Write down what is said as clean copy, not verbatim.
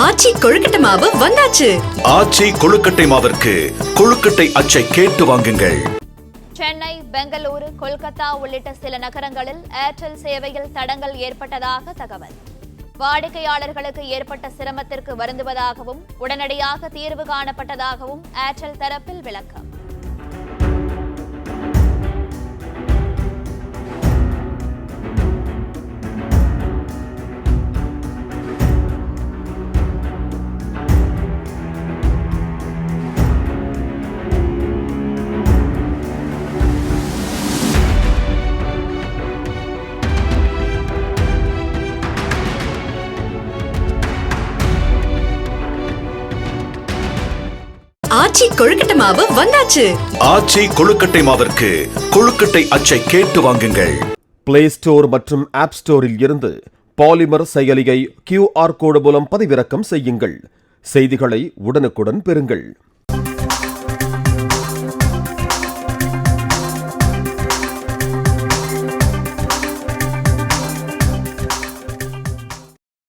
ஆச்சி கொழுக்கட்டை மாவு வந்தாச்சு. ஆச்சி கொழுக்கட்டை மாவிற்கு கொழுக்கட்டை அச்சை கேட்டு வாங்குங்கள். சென்னை, பெங்களூரு, கொல்கத்தா உள்ளிட்ட சில நகரங்களில் ஏர்டெல் சேவையில் தடங்கல் ஏற்பட்டதாக தகவல். வாடிக்கையாளர்களுக்கு ஏற்பட்ட சிரமத்திற்கு வருந்துவதாகவும் உடனடியாக தீர்வு காணப்பட்டதாகவும் ஏர்டெல் தரப்பில் விளக்கம். ஆச்சி கொழுக்கட்டை மாவு வந்தாச்சு. ஆச்சி கொழுக்கட்டை மாவிற்கு கொழுக்கட்டை அச்சை கேட்டு வாங்குங்கள். பிளே ஸ்டோர் மற்றும் ஆப் ஸ்டோரில் இருந்து பாலிமர் செயலியை QR கோடு மூலம் பதிவிறக்கம் செய்யுங்கள். செய்திகளை உடனுக்குடன் பெறுங்கள்.